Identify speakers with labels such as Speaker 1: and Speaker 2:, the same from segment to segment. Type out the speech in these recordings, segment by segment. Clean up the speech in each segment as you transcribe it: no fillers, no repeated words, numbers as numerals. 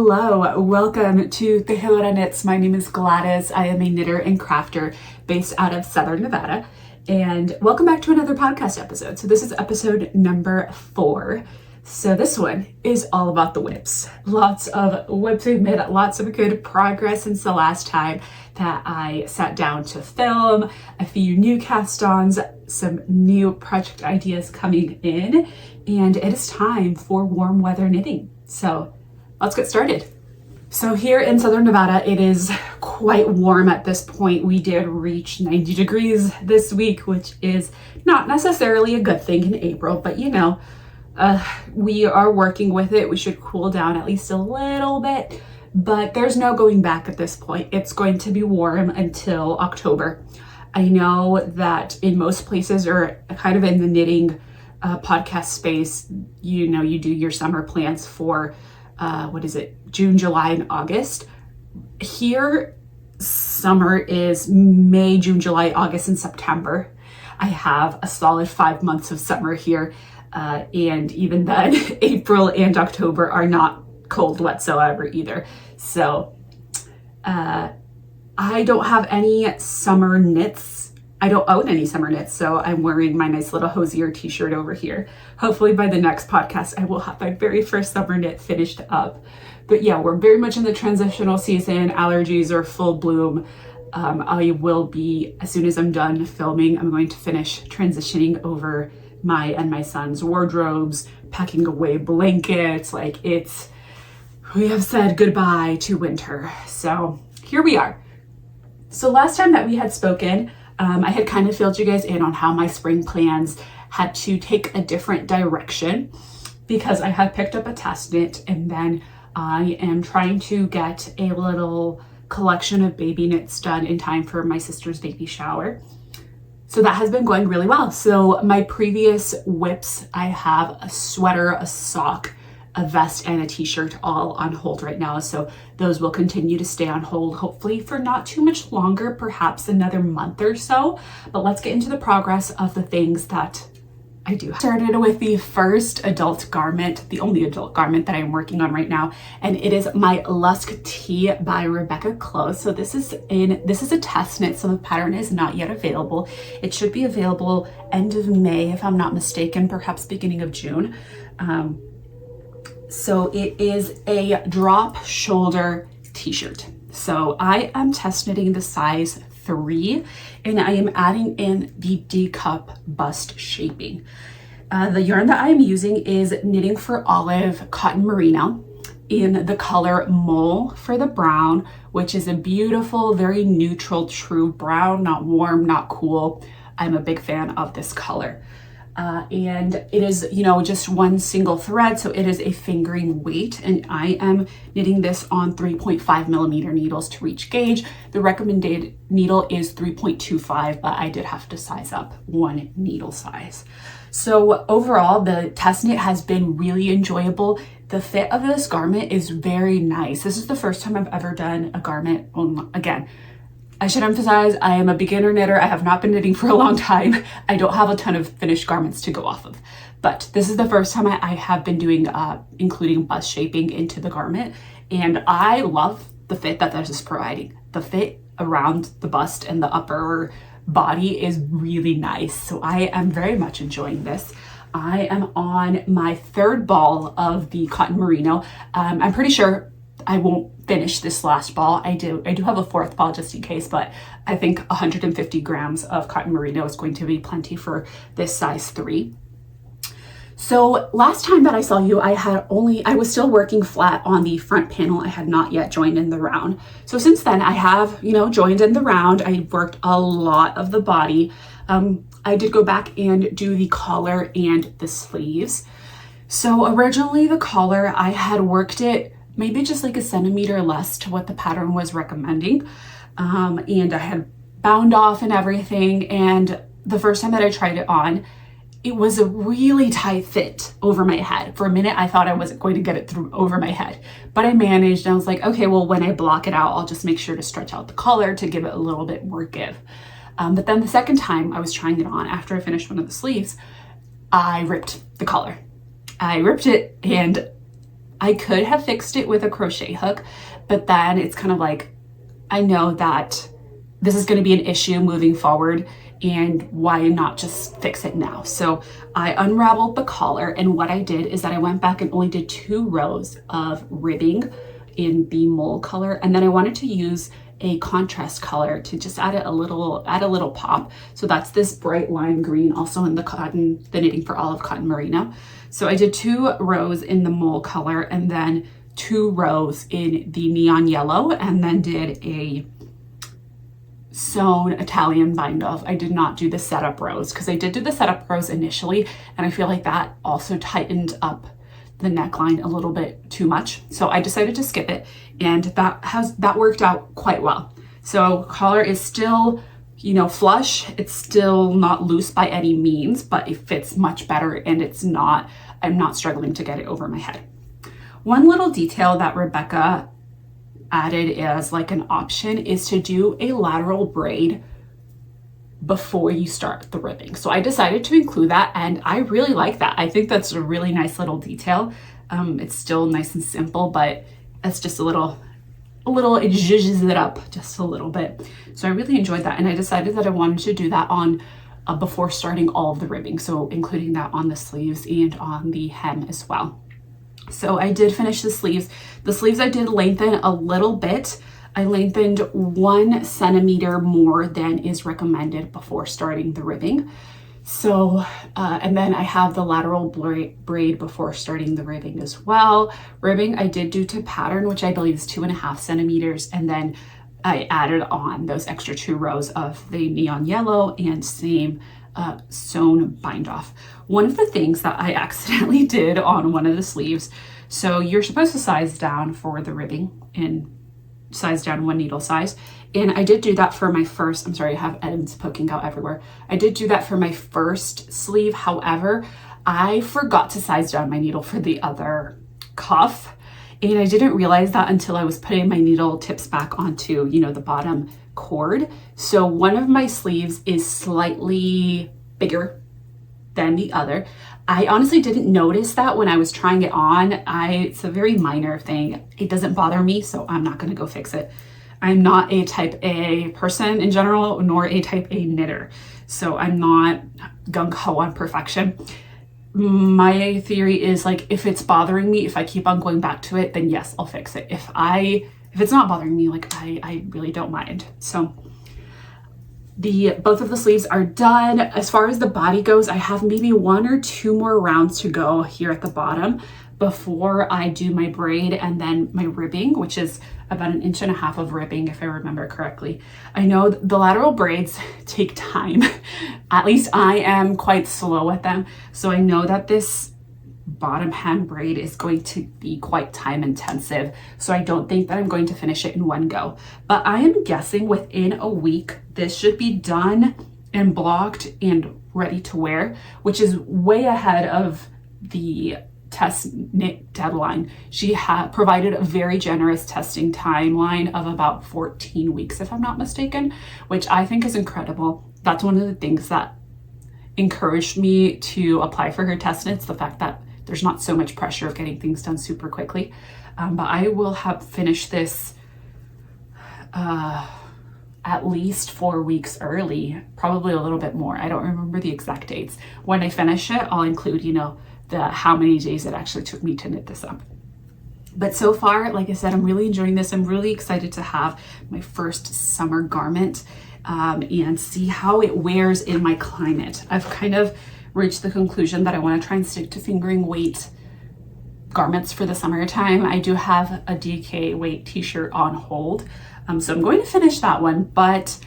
Speaker 1: Hello, welcome to Tejedora Knits. My name is Gladys. I am a knitter and crafter based out of Southern Nevada. And welcome back to another podcast episode. So this is episode number 4. So this one is all about the whips. Lots of whips. We've made lots of good progress since the last time that I sat down to film. A few new cast-ons, some new project ideas coming in, and it is time for warm weather knitting. So let's get started. So here in Southern Nevada, it is quite warm at this point. We did reach 90 degrees this week, which is not necessarily a good thing in April, but you know, we are working with it. We should cool down at least a little bit, but there's no going back at this point. It's going to be warm until October. I know that in most places, or kind of in the knitting podcast space, you know, you do your summer plans for June, July, and August. Here, summer is May, June, July, August, and September. I have a solid 5 months of summer here. And even then, April and October are not cold whatsoever either. So I don't have any summer knits. I don't own any summer knits, so I'm wearing my nice little hosier t-shirt over here. Hopefully by the next podcast, I will have my very first summer knit finished up. But yeah, we're very much in the transitional season. Allergies are full bloom. I will be, as soon as I'm done filming, I'm going to finish transitioning over my and my son's wardrobes, packing away blankets. We have said goodbye to winter. So here we are. So last time that we had spoken, I had kind of filled you guys in on how my spring plans had to take a different direction because I had picked up a test knit, and then I am trying to get a little collection of baby knits done in time for my sister's baby shower. So that has been going really well. So my previous whips, I have a sweater, a sock, a vest, and a t-shirt all on hold right now. So those will continue to stay on hold, hopefully for not too much longer, perhaps another month or so. But let's get into the progress of the things that I do. Started with the first adult garment, the only adult garment that I'm working on right now, and it is my Lusk Tee by Rebecca Clow. So this is a test knit, so the pattern is not yet available. It should be available end of May, if I'm not mistaken, perhaps beginning of June. So it is a drop shoulder t-shirt. So I am test knitting the size 3, and I am adding in the D-cup bust shaping. The yarn that I'm using is Knitting for Olive Cotton Merino in the color Mole for the brown, which is a beautiful, very neutral, true brown, not warm, not cool. I'm a big fan of this color. And it is, you know, just one single thread, so it is a fingering weight, and I am knitting this on 3.5 millimeter needles to reach gauge. The recommended needle is 3.25, but I did have to size up one needle size. So overall, the test knit has been really enjoyable. The fit of this garment is very nice. This is the first time I've ever done a garment. Again, I should emphasize, I am a beginner knitter. I have not been knitting for a long time. I don't have a ton of finished garments to go off of, but this is the first time I have been doing, including bust shaping into the garment. And I love the fit that this is providing. The fit around the bust and the upper body is really nice. So I am very much enjoying this. I am on my 3rd ball of the cotton merino. I'm pretty sure I won't finish this last ball. I do have a 4th ball just in case, but I think 150 grams of cotton merino is going to be plenty for this size 3. So last time that I saw you, I was still working flat on the front panel. I had not yet joined in the round. So since then I have, you know, joined in the round. I worked a lot of the body. I did go back and do the collar and the sleeves. So originally the collar, I had worked it maybe just like a centimeter less to what the pattern was recommending. And I had bound off and everything. And the first time that I tried it on, it was a really tight fit over my head. For a minute, I thought I wasn't going to get it through over my head, but I managed. And I was like, okay, well, when I block it out, I'll just make sure to stretch out the collar to give it a little bit more give. But then the second time I was trying it on, after I finished one of the sleeves, I ripped the collar. I ripped it, and I could have fixed it with a crochet hook, but then it's kind of like, I know that this is going to be an issue moving forward, and why not just fix it now? So I unraveled the collar, and what I did is that I went back and only did 2 rows of ribbing in the mole color, and then I wanted to use a contrast color to just add a little pop. So that's this bright lime green, also in the Knitting for Olive cotton merino. So I did 2 rows in the mole color, and then 2 rows in the neon yellow, and then did a sewn Italian bind off. I did not do the setup rows because I did do the setup rows initially, and I feel like that also tightened up the neckline a little bit too much. So I decided to skip it, and that worked out quite well. So collar is still, you know, flush. It's still not loose by any means, but it fits much better, and I'm not struggling to get it over my head. One little detail that Rebecca added as like an option is to do a lateral braid before you start the ribbing. So I decided to include that, and I really like that. I think that's a really nice little detail. It's still nice and simple, but it's just a little, it zhuzhes it up just a little bit. So I really enjoyed that, and I decided that I wanted to do that on before starting all of the ribbing. So including that on the sleeves and on the hem as well. So I did finish the sleeves. The sleeves I did lengthen a little bit. I lengthened 1 centimeter more than is recommended before starting the ribbing. So, and then I have the lateral braid before starting the ribbing as well. Ribbing I did do to pattern, which I believe is 2.5 centimeters. And then I added on those extra 2 rows of the neon yellow and same sewn bind off. One of the things that I accidentally did on one of the sleeves, so you're supposed to size down for the ribbing and size down 1 needle size, and I did do that for my first, I'm sorry, I have ends poking out everywhere. I did do that for my first sleeve. However, I forgot to size down my needle for the other cuff, and I didn't realize that until I was putting my needle tips back onto, you know, the bottom cord. So one of my sleeves is slightly bigger than the other. I honestly didn't notice that when I was trying it on. It's a very minor thing. It doesn't bother me, so I'm not going to go fix it. I'm not a type A person in general, nor a type A knitter. So I'm not gung-ho on perfection. My theory is like, if it's bothering me, if I keep on going back to it, then yes, I'll fix it. If it's not bothering me, like I really don't mind. So both of the sleeves are done. As far as the body goes, I have maybe 1 or 2 more rounds to go here at the bottom before I do my braid and then my ribbing, which is about 1.5 inches of ribbing, if I remember correctly. I know the lateral braids take time. At least I am quite slow at them. So I know that this bottom hem braid is going to be quite time intensive. So I don't think that I'm going to finish it in one go. But I am guessing within a week, this should be done and blocked and ready to wear, which is way ahead of the test knit deadline. She had provided a very generous testing timeline of about 14 weeks, if I'm not mistaken, which I think is incredible. That's one of the things that encouraged me to apply for her test knits, the fact that there's not so much pressure of getting things done super quickly. But I will have finished this at least 4 weeks early, probably a little bit more. I don't remember the exact dates. When I finish it, I'll include, you know, how many days it actually took me to knit this up. But so far, like I said, I'm really enjoying this. I'm really excited to have my first summer garment and see how it wears in my climate. I've kind of reached the conclusion that I want to try and stick to fingering weight garments for the summertime. I do have a DK weight t-shirt on hold, so I'm going to finish that one, but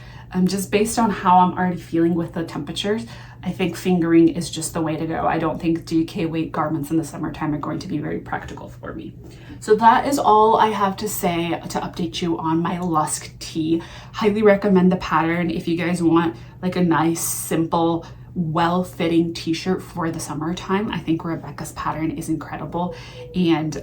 Speaker 1: just based on how I'm already feeling with the temperatures, I think fingering is just the way to go. I don't think DK weight garments in the summertime are going to be very practical for me. So that is all I have to say to update you on my Lusk Tee. Highly recommend the pattern if you guys want like a nice, simple, well-fitting t-shirt for the summertime. I think Rebecca's pattern is incredible, and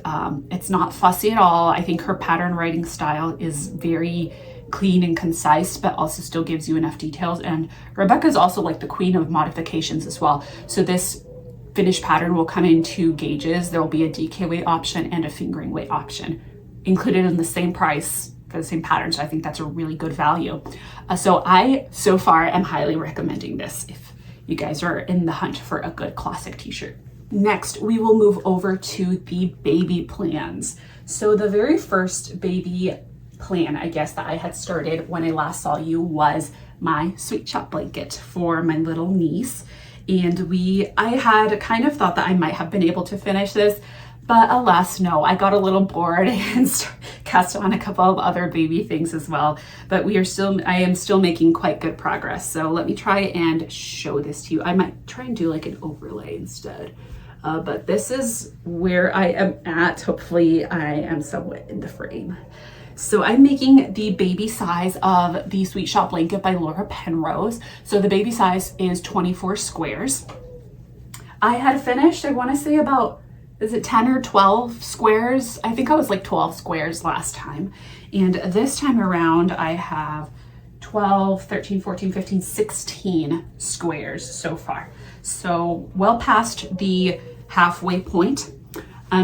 Speaker 1: it's not fussy at all. I think her pattern writing style is very clean and concise, but also still gives you enough details. And Rebecca's also like the queen of modifications as well. So this finished pattern will come in 2 gauges. There will be a DK weight option and a fingering weight option included in the same price for the same pattern. So I think that's a really good value. So I, so far, am highly recommending this if you guys are in the hunt for a good classic t-shirt. Next, we will move over to the baby plans. So the very first baby plan, I guess, that I had started when I last saw you was my sweet shop blanket for my little niece. And I had kind of thought that I might have been able to finish this, but alas, no, I got a little bored and cast on a couple of other baby things as well. But I am still making quite good progress. So let me try and show this to you. I might try and do like an overlay instead. But this is where I am at. Hopefully I am somewhat in the frame. So I'm making the baby size of the Sweet Shop blanket by Laura Penrose. So the baby size is 24 squares. I had finished, I want to say about, is it 10 or 12 squares? I think I was like 12 squares last time. And this time around I have 12, 13, 14, 15, 16 squares so far. So well past the halfway point.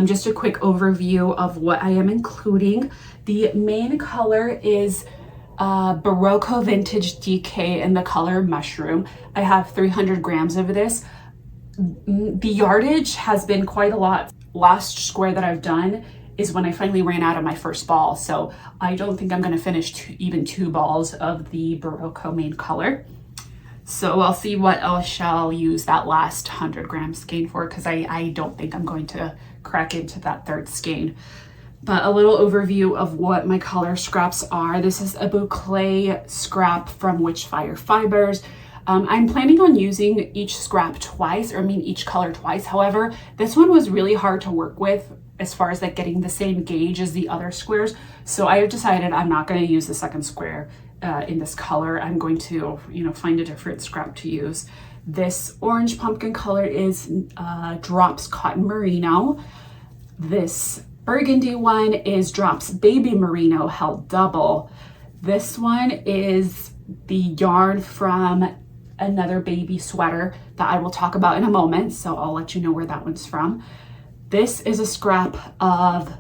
Speaker 1: Just a quick overview of what I am including. The main color is Berroco Vintage DK in the color Mushroom. I have 300 grams of this. The yardage has been quite a lot. Last square that I've done is when I finally ran out of my first ball. So I don't think I'm gonna finish even 2 balls of the Berroco main color. So I'll see what else shall use that last 100 gram skein for, because I don't think I'm going to crack into that 3rd skein. But a little overview of what my color scraps are. This is a boucle scrap from Witchfire Fibers. I'm planning on using each scrap twice, or I mean each color twice. However, this one was really hard to work with as far as like getting the same gauge as the other squares. So I have decided I'm not going to use the 2nd square in this color. I'm going to, find a different scrap to use. This orange pumpkin color is Drops Cotton Merino. This burgundy one is Drops Baby Merino held double. This one is the yarn from another baby sweater that I will talk about in a moment, so I'll let you know where that one's from. This is a scrap of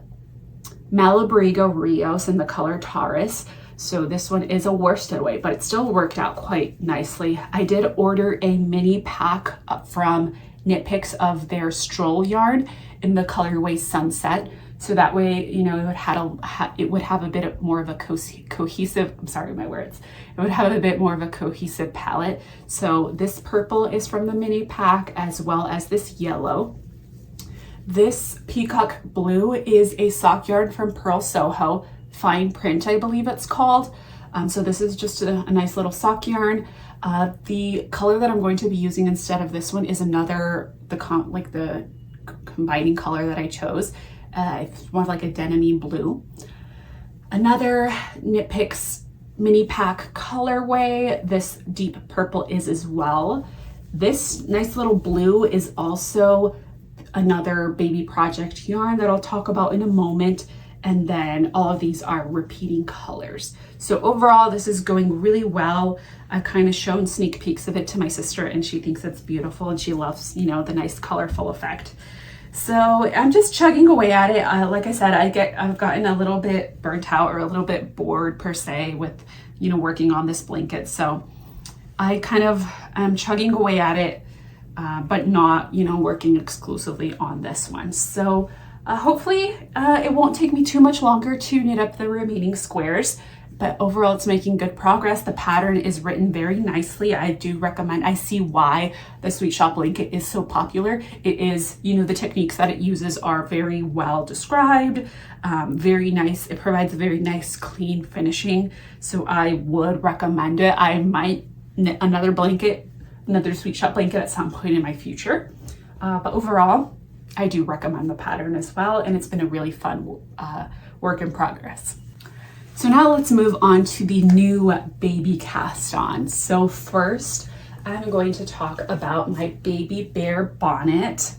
Speaker 1: Malabrigo Rios in the color Taurus. So this one is a worsted weight, but it still worked out quite nicely. I did order a mini pack from Knit Picks of their Stroll yarn in the colorway Sunset. So that way, it would have a bit more of a cohesive, I'm sorry, my words. It would have a bit more of a cohesive palette. So this purple is from the mini pack, as well as this yellow. This peacock blue is a sock yarn from Pearl Soho, Fine Print, I believe it's called. So this is just a nice little sock yarn. The color that I'm going to be using instead of this one is the combining color that I chose. It's more like a denim-y blue. Another Knit Picks mini pack colorway. This deep purple is as well. This nice little blue is also another baby project yarn that I'll talk about in a moment. And then all of these are repeating colors. So overall, this is going really well. I've kind of shown sneak peeks of it to my sister, and she thinks it's beautiful, and she loves, the nice colorful effect. So I'm just chugging away at it. Like I said, I've gotten a little bit burnt out or a little bit bored per se with, working on this blanket. So I kind of am chugging away at it, but not, working exclusively on this one. So hopefully it won't take me too much longer to knit up the remaining squares, but overall it's making good progress. The pattern is written very nicely. I do recommend, I see why the Sweet Shop blanket is so popular. It is, the techniques that it uses are very well described, very nice. It provides a very nice clean finishing. So I would recommend it. I might knit another Sweet Shop blanket at some point in my future. But overall, I do recommend the pattern as well, and it's been a really fun work in progress. So now let's move on to the new baby cast on. So first, I'm going to talk about my baby bear bonnet.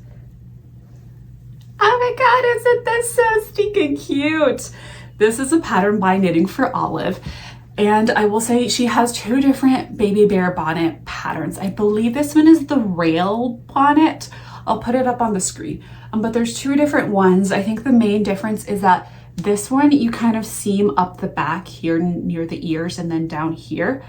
Speaker 1: Oh my God, isn't this so stinking cute? This is a pattern by Knitting for Olive. And I will say she has 2 different baby bear bonnet patterns. I believe this one is the rail bonnet. I'll put it up on the screen. But there's two different ones. I think the main difference is that this one, you kind of seam up the back here near the ears and then down here.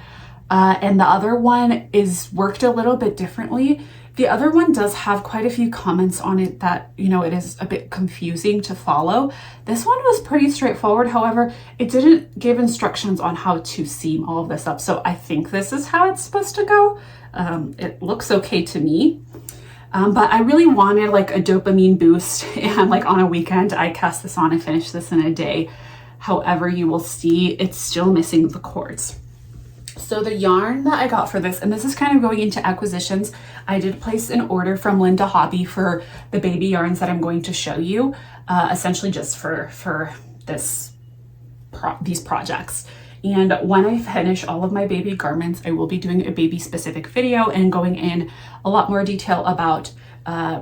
Speaker 1: And the other one is worked a little bit differently. The other one does have quite a few comments on it that, you know, it is a bit confusing to follow. This one was pretty straightforward. However, it didn't give instructions on how to seam all of this up. So I think this is how it's supposed to go. It looks okay to me. But I really wanted like a dopamine boost, and like on a weekend, I cast this on and finished this in a day. However, you will see it's still missing the cords. So the yarn that I got for this, and this is kind of going into acquisitions, I did place an order from Linda Hobby for the baby yarns that I'm going to show you, essentially just for these projects. And when I finish all of my baby garments, I will be doing a baby specific video and going in a lot more detail about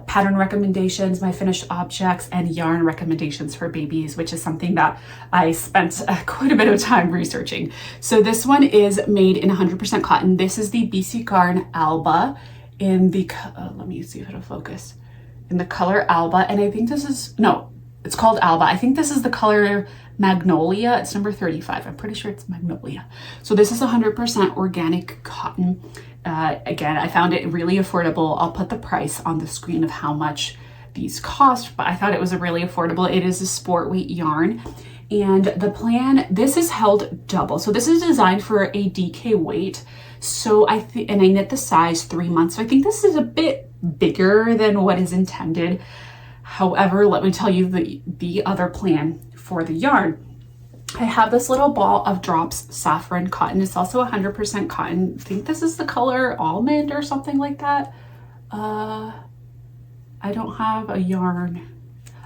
Speaker 1: pattern recommendations, my finished objects, and yarn recommendations for babies, which is something that I spent quite a bit of time researching. So this one is made in 100% cotton. This is the BC Garn Alba in the, let me see if it'll focus, in the color Alba. And I think this is, no, it's called Alba. I think this is the color Magnolia. It's number 35. I'm pretty sure it's Magnolia. So this is 100% organic cotton. Again, I found it really affordable. I'll put the price on the screen of how much these cost, but I thought it was a really affordable. It is a sport weight yarn. And the plan, this is held double. So this is designed for a DK weight. So and I knit the size 3 months. So I think this is a bit bigger than what is intended. However, let me tell you the other plan for the yarn. I have this little ball of drops saffron cotton. It's also 100% cotton. I think this is the color almond or something like that. I don't have a yarn.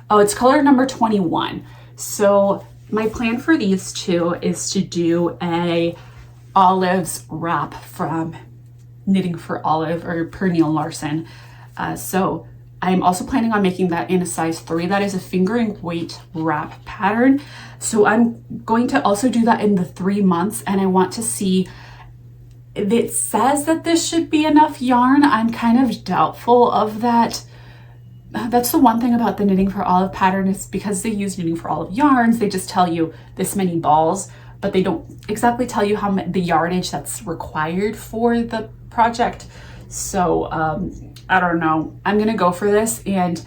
Speaker 1: Oh, it's color number 21. So my plan for these two is to do a olives wrap from Knitting for Olive or Pernille Larsen. So I'm also planning on making that in a size 3. That is a fingering weight wrap pattern. So I'm going to also do that in the 3 months, and I want to see, it says that this should be enough yarn. I'm kind of doubtful of that. That's the one thing about the Knitting for Olive pattern, is because they use Knitting for Olive yarns, they just tell you this many balls, but they don't exactly tell you how the yardage that's required for the project. So I don't know. I'm gonna go for this, and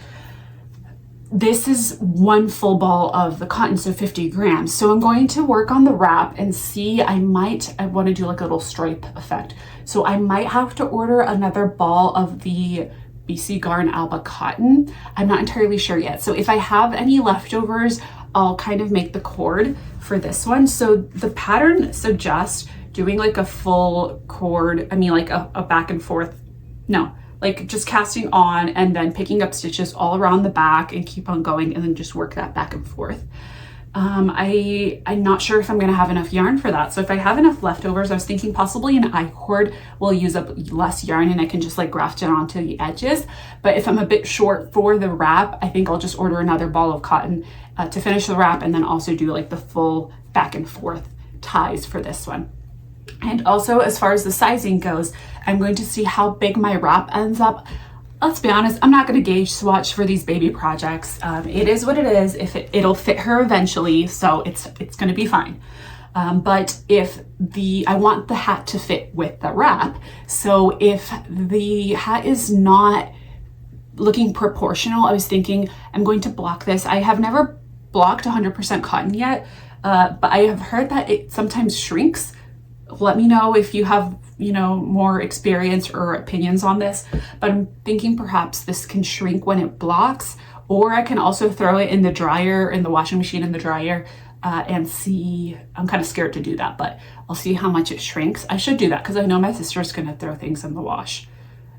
Speaker 1: this is 1 full ball of the cotton, so 50 grams. So I'm going to work on the wrap and see, I want to do like a little stripe effect. So I might have to order another ball of the BC Garn Alba cotton. I'm not entirely sure yet. So if I have any leftovers, I'll kind of make the cord for this one. So the pattern suggests doing like a full cord, I mean like a back and forth, no, like just casting on and then picking up stitches all around the back and keep on going and then just work that back and forth. I'm not sure if I'm gonna have enough yarn for that. So if I have enough leftovers, I was thinking possibly an I-cord will use up less yarn and I can just like graft it onto the edges. But if I'm a bit short for the wrap, I think I'll just order another ball of cotton to finish the wrap, and then also do like the full back and forth ties for this one. And also, as far as the sizing goes, I'm going to see how big my wrap ends up. Let's be honest, I'm not going to gauge swatch for these baby projects. It is what it is. If it'll fit her eventually, so it's going to be fine. But if I want the hat to fit with the wrap, so if the hat is not looking proportional, I was thinking I'm going to block this. I have never blocked 100% cotton yet, but I have heard that it sometimes shrinks. Let me know if you have, more experience or opinions on this, but I'm thinking perhaps this can shrink when it blocks, or I can also throw it in the dryer, in the washing machine in the dryer, and see. I'm kind of scared to do that, but I'll see how much it shrinks. I should do that because I know my sister's going to throw things in the wash.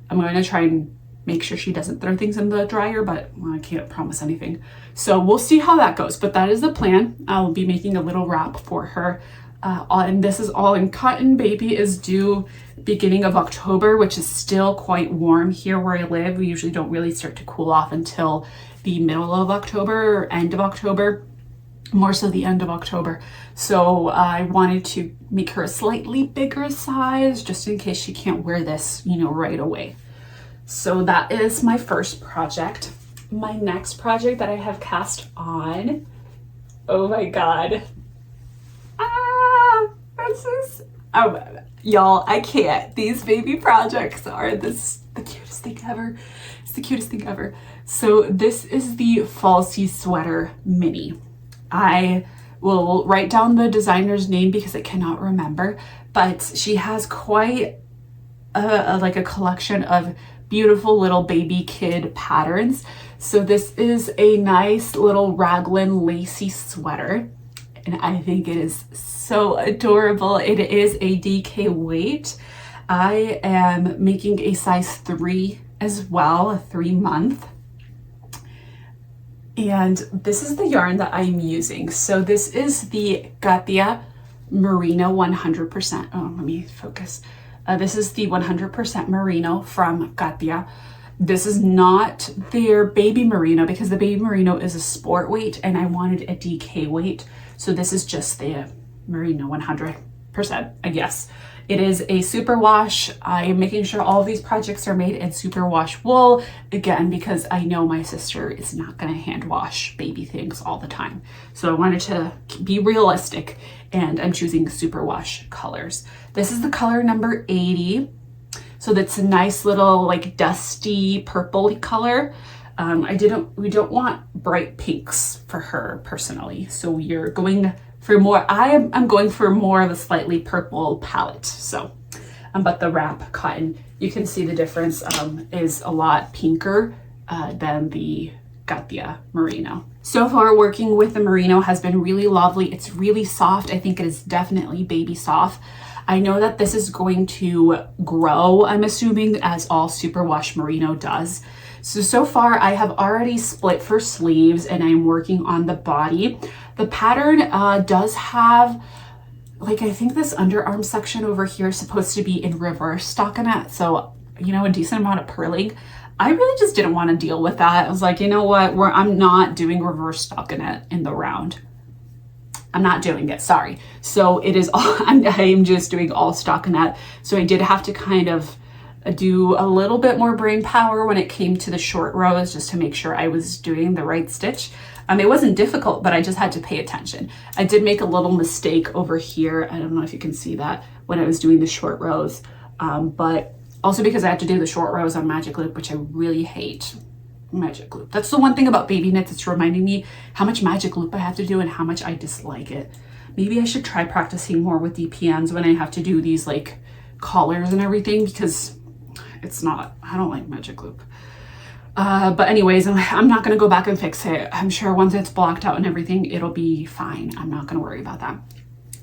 Speaker 1: I'm going to try and make sure she doesn't throw things in the dryer, but I can't promise anything. So we'll see how that goes, but that is the plan. I'll be making a little wrap for her. And this is all in cotton. Baby is due beginning of October, which is still quite warm here where I live. We usually don't really start to cool off until the middle of October or end of October, more so the end of October. So I wanted to make her a slightly bigger size just in case she can't wear this, right away. So that is my first project. My next project that I have cast on, oh my God. This is, oh, y'all, I can't. These baby projects are the cutest thing ever. It's the cutest thing ever. So this is the Falsie sweater mini. I will write down the designer's name because I cannot remember, but she has quite like a collection of beautiful little baby kid patterns. So this is a nice little raglan lacy sweater, and I think it is so adorable. It is a DK weight. I am making a size 3 as well, a 3-month. And this is the yarn that I'm using. So this is the Katia Merino 100%. Oh, let me focus. This is the 100% merino from Katia. This is not their baby merino because the baby merino is a sport weight and I wanted a DK weight. So this is just the merino 100%, I guess. It is a superwash. I am making sure all of these projects are made in superwash wool, again, because I know my sister is not gonna hand wash baby things all the time. So I wanted to be realistic, and I'm choosing superwash colors. This is the color number 80. So that's a nice little like dusty purple color. We don't want bright pinks for her personally. So you're going for more, I'm going for more of a slightly purple palette. So, but the wrap cotton, you can see the difference is a lot pinker than the Katia Merino. So far working with the merino has been really lovely. It's really soft. I think it is definitely baby soft. I know that this is going to grow, I'm assuming, as all superwash merino does. So far I have already split for sleeves and I'm working on the body. The pattern does have, like, I think this underarm section over here is supposed to be in reverse stockinette. So, you know, a decent amount of purling. I really just didn't want to deal with that. I was like, you know what, I'm not doing reverse stockinette in the round. I'm not doing it, sorry. So it is all, I'm just doing all stockinette. So I did have to kind of do a little bit more brain power when it came to the short rows just to make sure I was doing the right stitch. It wasn't difficult, but I just had to pay attention. I did make a little mistake over here. I don't know if you can see that when I was doing the short rows, but also because I had to do the short rows on Magic Loop, which I really hate. Magic Loop. That's the one thing about baby knits. It's reminding me how much Magic Loop I have to do and how much I dislike it. Maybe I should try practicing more with DPNs when I have to do these like collars and everything, because it's not, I don't like Magic Loop. But anyways, I'm not going to go back and fix it. I'm sure once it's blocked out and everything, it'll be fine. I'm not going to worry about that.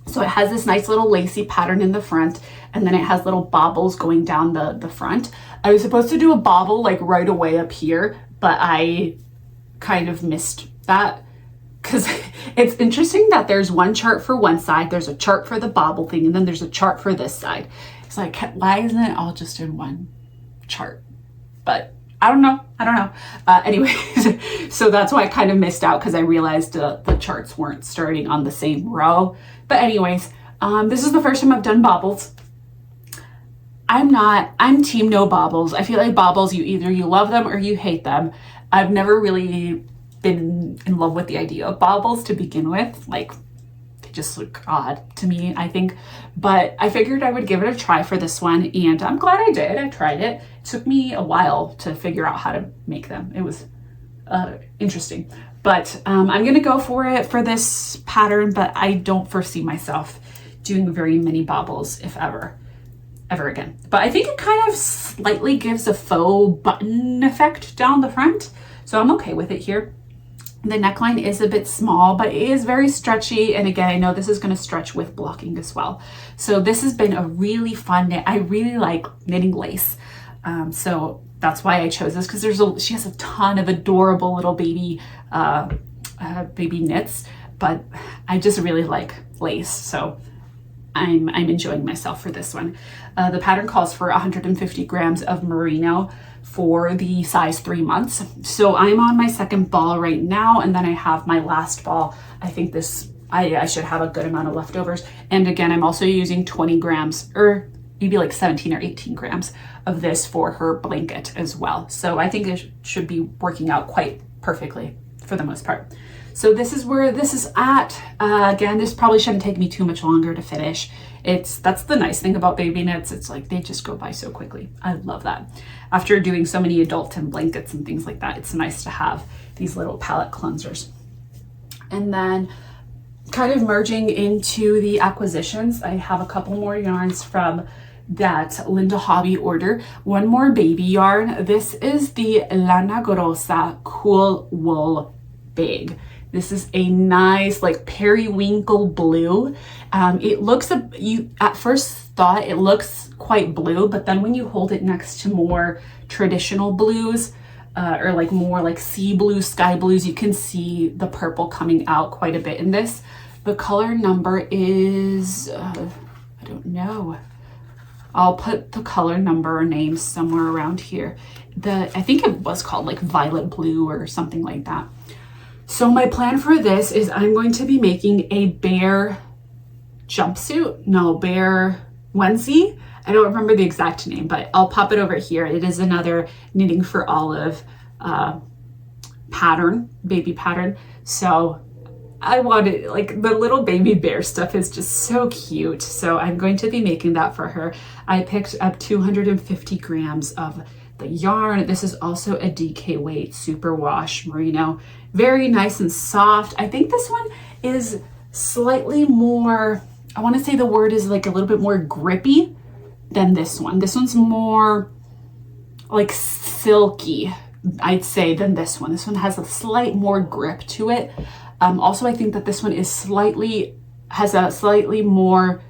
Speaker 1: So it has this nice little lacy pattern in the front, and then it has little bobbles going down the front. I was supposed to do a bobble like right away up here, but I kind of missed that because it's interesting that there's one chart for one side, there's a chart for the bobble thing, and then there's a chart for this side. It's like, why isn't it all just in one chart? But I don't know. Anyways, so that's why I kind of missed out, because I realized the charts weren't starting on the same row. But anyways, this is the first time I've done bobbles. I'm team no bobbles. I feel like bobbles, either you love them or you hate them. I've never really been in love with the idea of bobbles to begin with. Like, they just look odd to me, I think. But I figured I would give it a try for this one, and I'm glad I did. I tried it. It took me a while to figure out how to make them. It was interesting. But I'm going to go for it for this pattern, but I don't foresee myself doing very many bobbles, if ever again. But I think it kind of slightly gives a faux button effect down the front, so I'm okay with it here. The neckline is a bit small, but it is very stretchy, and again, I know this is going to stretch with blocking as well. So this has been a really fun knit. I really like knitting lace, so that's why I chose this, because she has a ton of adorable little baby knits, but I just really like lace, so I'm enjoying myself for this one. The pattern calls for 150 grams of merino for the size 3 months. So I'm on my second ball right now, and then I have my last ball. I think I should have a good amount of leftovers. And again, I'm also using 20 grams, or maybe like 17 or 18 grams of this for her blanket as well. So I think it should be working out quite perfectly for the most part. So this is where this is at. Again, this probably shouldn't take me too much longer to finish. That's the nice thing about baby knits. It's like they just go by so quickly. I love that. After doing so many adult and blankets and things like that, it's nice to have these little palette cleansers. And then kind of merging into the acquisitions, I have a couple more yarns from that Linda Hobby order. One more baby yarn. This is the Lana Grossa Cool Wool Big. This is a nice like periwinkle blue. It looks, you at first thought it looks quite blue, but then when you hold it next to more traditional blues, or like more like sea blue, sky blues, you can see the purple coming out quite a bit in this. The color number is, I don't know. I'll put the color number or name somewhere around here. I think it was called like violet blue or something like that. So my plan for this is I'm going to be making a bear jumpsuit. No, bear onesie. I don't remember the exact name, but I'll pop it over here. It is another Knitting for Olive pattern, baby pattern. So I wanted, like, the little baby bear stuff is just so cute. So I'm going to be making that for her. I picked up 250 grams of the yarn. This is also a DK weight superwash merino. Very nice and soft. I think this one is slightly more, I want to say the word is like a little bit more grippy than this one. This one's more like silky, I'd say, than this one. This one has a slight more grip to it. Also, I think that this one is has a slightly more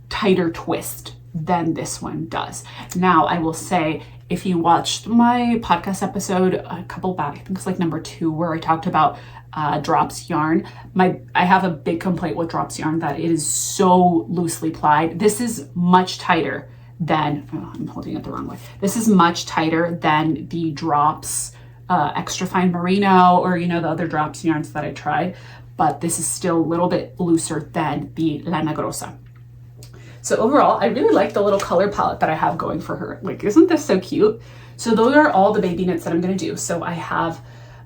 Speaker 1: tighter twist than this one does. Now, I will say, if you watched my podcast episode a couple back, I think it's like number 2, where I talked about Drops yarn. I have a big complaint with Drops yarn that it is so loosely plied. This is much tighter than, oh, I'm holding it the wrong way. This is much tighter than the Drops extra fine merino, or the other Drops yarns that I tried, but this is still a little bit looser than the Lana Grossa. So overall, I really like the little color palette that I have going for her. Like, isn't this so cute? So those are all the baby knits that I'm going to do. So I have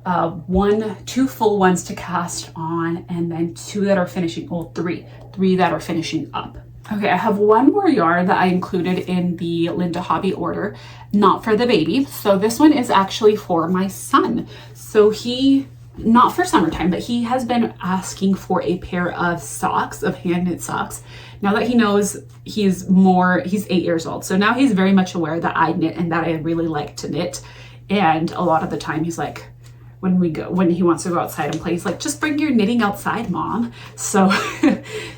Speaker 1: 2 full ones to cast on, and then 2 that are finishing, well, 3 that are finishing up. Okay, I have one more yarn that I included in the Linda Hobby order, not for the baby. So this one is actually for my son. So not for summertime, but he has been asking for a pair of socks, of hand knit socks. Now that he knows he's 8 years old. So now he's very much aware that I knit and that I really like to knit. And a lot of the time he's like, when he wants to go outside and play, he's like, just bring your knitting outside, Mom. So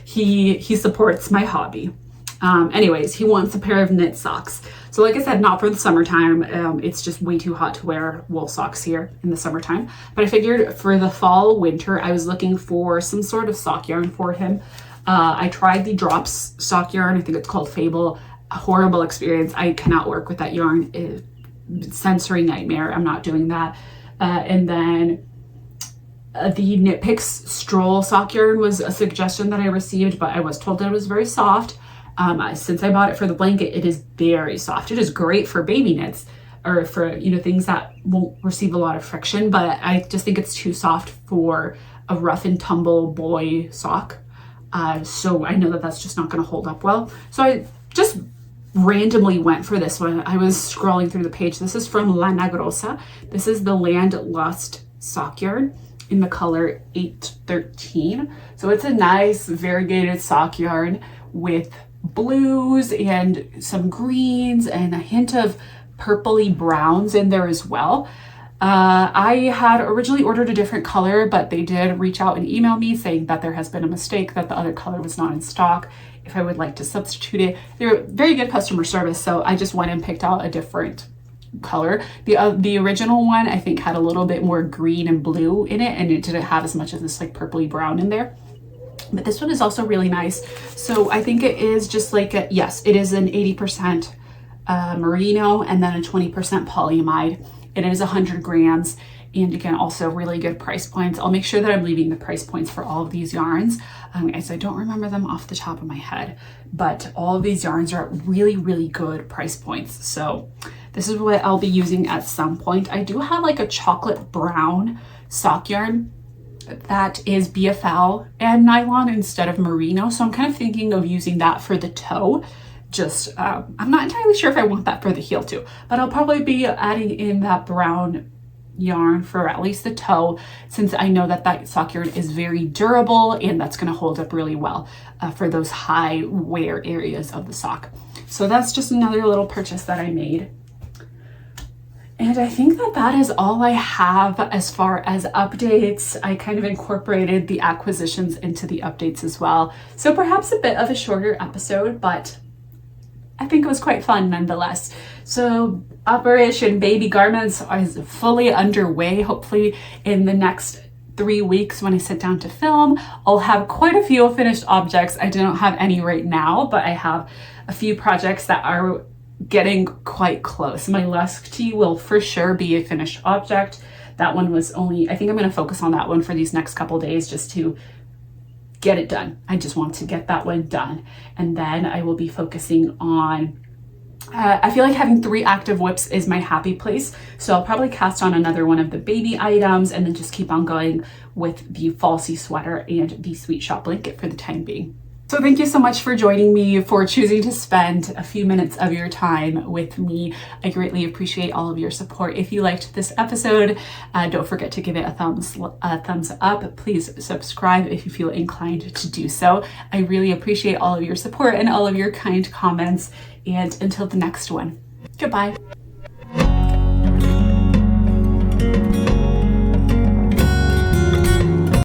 Speaker 1: he supports my hobby. Anyways, he wants a pair of knit socks. So like I said, not for the summertime. It's just way too hot to wear wool socks here in the summertime. But I figured for the fall, winter, I was looking for some sort of sock yarn for him. I tried the Drops sock yarn. I think it's called Fable. A horrible experience. I cannot work with that yarn. Sensory nightmare. I'm not doing that. And then the Knit Picks Stroll sock yarn was a suggestion that I received, but I was told that it was very soft. Since I bought it for the blanket, it is very soft. It is great for baby knits, or for things that won't receive a lot of friction, but I just think it's too soft for a rough and tumble boy sock. So I know that that's just not going to hold up well. So I just randomly went for this one. I was scrolling through the page. This is from Lana Grossa. This is the Land Lust sock yarn in the color 813. So it's a nice variegated sock yarn with blues and some greens and a hint of purpley browns in there as well. I had originally ordered a different color, but they did reach out and email me saying that there has been a mistake, that the other color was not in stock, if I would like to substitute it. They're very good customer service, so I just went and picked out a different color. The original one, I think, had a little bit more green and blue in it, and it didn't have as much of this like purpley brown in there. But this one is also really nice. So I think it is just like, yes, it is an 80% merino and then a 20% polyamide. It is 100 grams. And again, also really good price points. I'll make sure that I'm leaving the price points for all of these yarns, as I don't remember them off the top of my head, but all of these yarns are at really, really good price points. So this is what I'll be using at some point. I do have like a chocolate brown sock yarn that is BFL and nylon instead of merino. So I'm kind of thinking of using that for the toe. Just, I'm not entirely sure if I want that for the heel too, but I'll probably be adding in that brown yarn for at least the toe, since I know that that sock yarn is very durable and that's going to hold up really well for those high wear areas of the sock. So that's just another little purchase that I made. And I think that that is all I have as far as updates. I kind of incorporated the acquisitions into the updates as well. So perhaps a bit of a shorter episode, but I think it was quite fun nonetheless. So Operation Baby Garments is fully underway. Hopefully in the next 3 weeks when I sit down to film, I'll have quite a few finished objects. I don't have any right now, but I have a few projects that are getting quite close. My Lusk Tee will for sure be a finished object. That one was only, I think I'm going to focus on that one for these next couple days just to get it done. I just want to get that one done. And then I will be focusing on, I feel like having 3 active whips is my happy place. So I'll probably cast on another one of the baby items and then just keep on going with the Falsie sweater and the Sweet Shop blanket for the time being. So thank you so much for joining me, for choosing to spend a few minutes of your time with me. I greatly appreciate all of your support. If you liked this episode, don't forget to give it a thumbs up. Please subscribe if you feel inclined to do so. I really appreciate all of your support and all of your kind comments. And until the next one, goodbye.